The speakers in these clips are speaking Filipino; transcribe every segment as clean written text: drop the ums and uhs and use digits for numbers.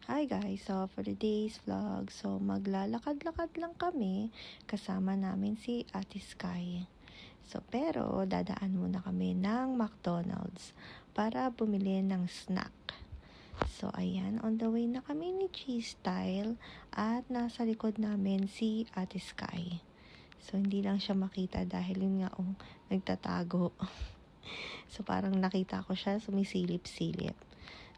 Hi guys, so for today's vlog, so maglalakad-lakad lang kami kasama namin si Ate Sky. So pero dadaan muna kami ng McDonald's para bumili ng snack. So ayan, on the way na kami ni G-Style at nasa likod namin si Ate Sky. So hindi lang siya makita dahil yun nga nagtatago. So parang nakita ko siya sumisilip-silip.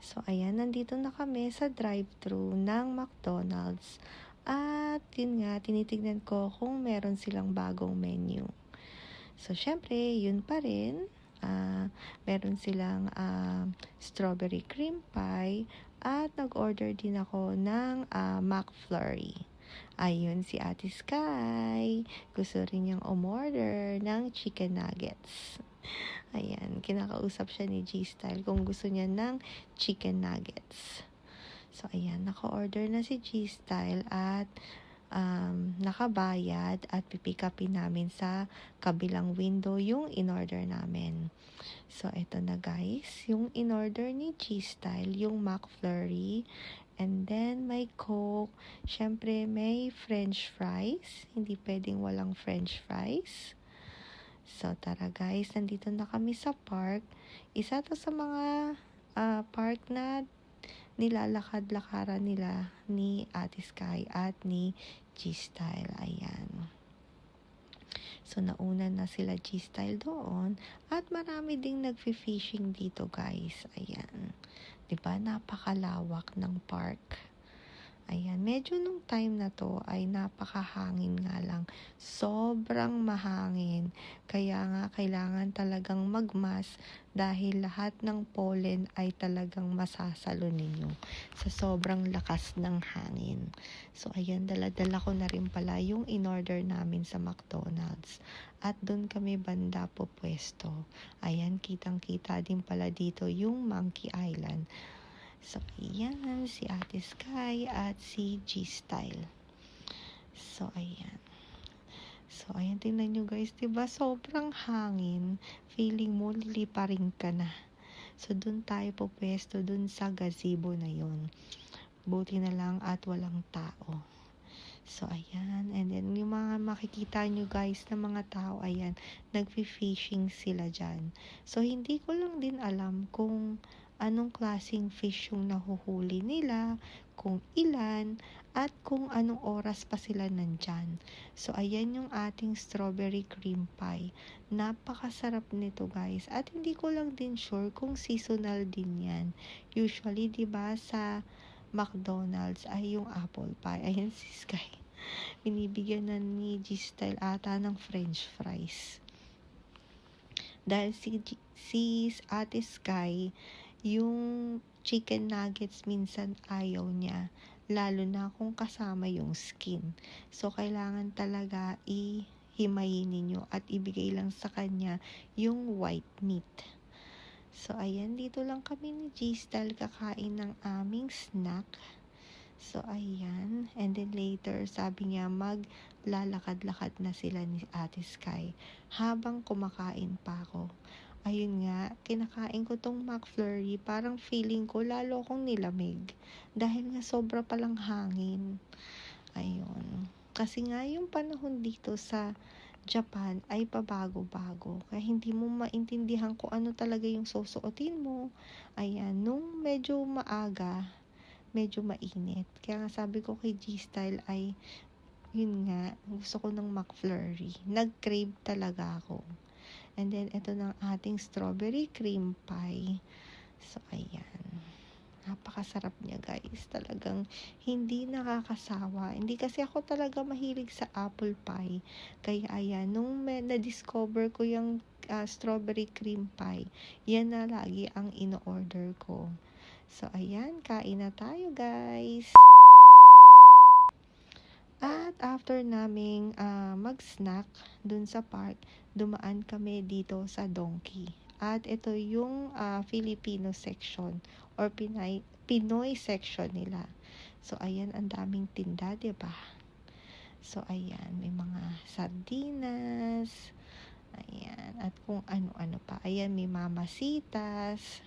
So ayan, nandito na kami sa drive-thru ng McDonald's. At yun nga, tinitignan ko kung meron silang bagong menu. So syempre, yun pa rin. Meron silang strawberry cream pie at nag-order din ako ng McFlurry. Ayun si Ate Sky. Gusto rin niyang umorder ng chicken nuggets. Ayan, kinakausap siya ni G-Style kung gusto niya ng chicken nuggets. So, ayan, naka-order na si G-Style at nakabayad at pipick upin namin sa kabilang window yung in-order namin. So, eto na guys, yung in-order ni G-Style, yung McFlurry, and then may Coke, syempre may French fries, hindi pwedeng walang French fries. So, tara guys, nandito na kami sa park. Isa to sa mga park na nilalakad-lakaran nila ni Ate Sky at ni G-Style. Ayan. So, nauna na sila G-Style doon at marami ding nagfi-fishing dito guys. Ayan. Diba? Napakalawak ng park. Ayan, medyo nung time na to ay napakahangin nga lang. Sobrang mahangin. Kaya nga kailangan talagang magmask dahil lahat ng pollen ay talagang masasalo ninyo sa sobrang lakas ng hangin. So ayan, dala-dala ko na rin pala yung in-order namin sa McDonald's. At doon kami banda po pwesto. Ayan, kitang-kita din pala dito yung Monkey Island. So, ayan, si Ate Sky at si G-Style. So, ayan. So, ayan, tingnan nyo guys, diba? Sobrang hangin. Feeling mo, liliparin ka na. So, dun tayo po pwesto, dun sa gazebo na yon. Buti na lang at walang tao. So, ayan. And then, yung mga makikita nyo guys na mga tao, ayan, nagfi-fishing sila dyan. So, hindi ko lang din alam kung anong klaseng fish yung nahuhuli nila, kung ilan, at kung anong oras pa sila nandyan. So, ayan yung ating strawberry cream pie. Napakasarap nito guys. At hindi ko lang din sure kung seasonal din yan. Usually, diba, sa McDonald's ay yung apple pie. Ayan si Sky. Binibigyan na ni G-Style ata ng French fries. Dahil si Ate Sky, yung chicken nuggets minsan ayaw niya, lalo na kung kasama yung skin. So, kailangan talaga ihimayin ninyo at ibigay lang sa kanya yung white meat. So, ayan, dito lang kami ni G-Style kakain ng aming snack. So, ayan. And then later, sabi niya, maglalakad-lakad na sila ni Ate Sky habang kumakain pa ako. Ayun nga, kinakain ko tong McFlurry, parang feeling ko lalo akong nilamig. Dahil nga sobra palang hangin. Ayun. Kasi nga yung panahon dito sa Japan ay pabago-bago. Kaya hindi mo maintindihan kung ano talaga yung susuotin mo. Ayan, nung medyo maaga, medyo mainit. Kaya nga sabi ko kay G-Style ay, yun nga, gusto ko ng McFlurry. Nag-crave talaga ako. And then, ito ng ating strawberry cream pie. So, ayan. Napakasarap niya, guys. Talagang hindi nakakasawa. Hindi kasi ako talaga mahilig sa apple pie. Kaya, ayan, nung na-discover ko yung strawberry cream pie, yan na lagi ang in-order ko. So, ayan. Kain na tayo, guys. At after naming mag-snack dun sa park, dumaan kami dito sa Donkey. At ito yung Filipino section or Pinoy section nila. So, ayan, ang daming tinda, diba? So, ayan, may mga sardinas, ayan, at kung ano-ano pa. Ayan, may mamasitas,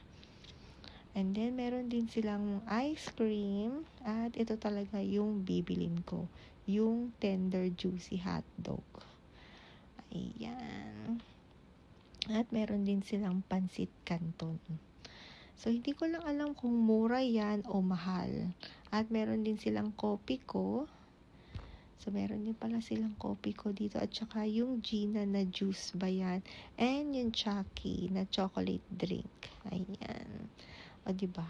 And then, meron din silang ice cream. At ito talaga yung bibilin ko. Yung tender juicy hotdog. Ayan. At meron din silang pansit canton. So, hindi ko lang alam kung mura yan o mahal. At meron din silang kopi ko. So, meron din pala silang kopi ko dito. At saka yung Gina na juice ba yan? And yung Chucky na chocolate drink. Ayan. O, diba?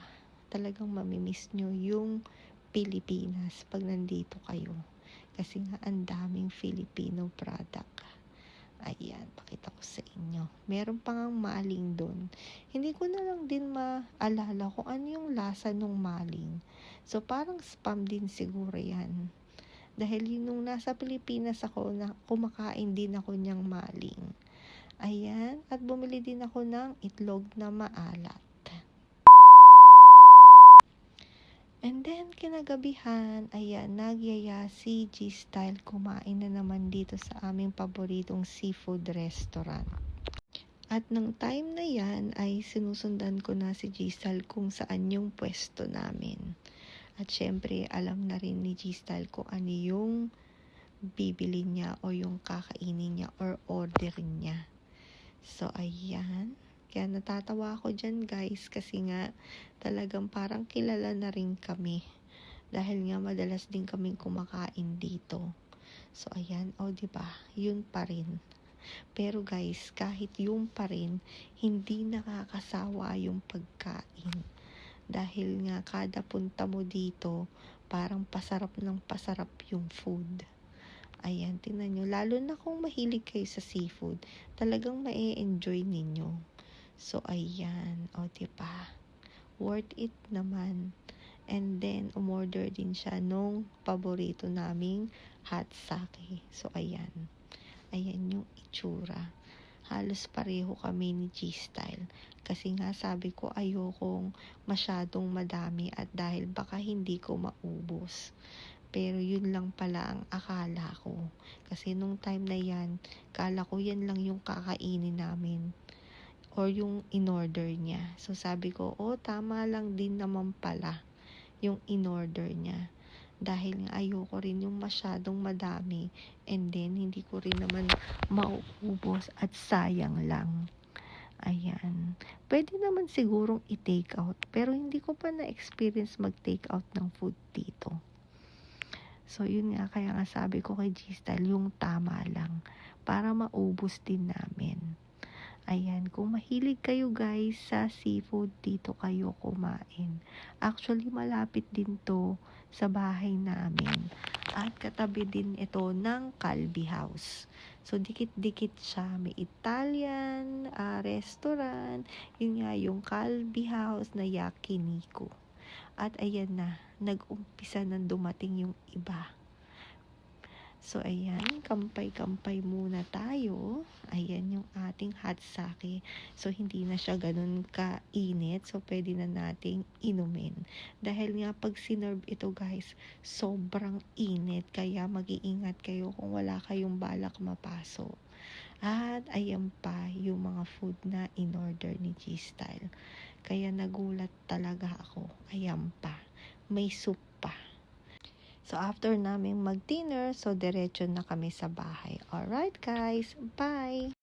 Talagang mamimiss nyo yung Pilipinas pag nandito kayo. Kasi nga, ang daming Filipino product. Ayan, pakita ko sa inyo. Meron pa ngang maling doon. Hindi ko na lang din maalala kung ano yung lasa nung maling. So, parang spam din siguro yan. Dahil yun nung nasa Pilipinas ako, na kumakain din ako niyang maling. Ayan, at bumili din ako ng itlog na maalat. And then, kinagabihan, ayan, nagyaya si G-Style kumain na naman dito sa aming paboritong seafood restaurant. At ng time na yan, ay sinusundan ko na si G-Style kung saan yung pwesto namin. At syempre, alam na rin ni G-Style kung ano yung bibili niya o yung kakainin niya or orderin niya. So, ayan. Kaya natatawa ako dyan guys kasi nga talagang parang kilala na rin kami. Dahil nga madalas din kaming kumakain dito. So ayan, diba? Yun pa rin. Pero guys, kahit yun pa rin, hindi nakakasawa yung pagkain. Dahil nga kada punta mo dito, parang pasarap ng pasarap yung food. Ayan, tingnan nyo. Lalo na kung mahilig kayo sa seafood, talagang ma-enjoy ninyo. So, ayan. Diba? Worth it naman. And then, umorder din siya nung paborito naming hot sake. So, ayan. Ayan yung itsura. Halos pareho kami ni G-Style. Kasi nga sabi ko ayokong masyadong madami at dahil baka hindi ko maubos. Pero yun lang pala ang akala ko. Kasi nung time na yan, kala ko yan lang yung kakainin namin. Or yung in-order niya. So sabi ko, tama lang din naman pala yung in-order niya. Dahil nga ayoko rin yung masyadong madami. And then, hindi ko rin naman mauubos at sayang lang. Ayan. Pwede naman sigurong i-take out. Pero hindi ko pa na-experience mag-take out ng food dito. So, yun nga, kaya nga sabi ko kay G-Style, yung tama lang. Para maubos din namin. Ayan, kung mahilig kayo guys sa seafood, dito kayo kumain. Actually, malapit din to sa bahay namin. At katabi din ito ng Calbee House. So, dikit-dikit siya. May Italian restaurant. Yun nga, yung Calbee House na Yakiniku. At ayan na, nag-umpisa nang dumating yung iba. So, ayan, kampay-kampay muna tayo. Ayan yung ating hot sake. So, hindi na siya ganun kainit. So, pwede na nating inumin. Dahil nga, pag sinerve ito guys, sobrang init. Kaya mag-iingat kayo kung wala kayong balak mapaso. At ayan pa yung mga food na in-order ni G-Style. Kaya nagulat talaga ako. Ayan pa. May soup pa. So, after namin mag-dinner, so diretso na kami sa bahay. Alright guys, bye!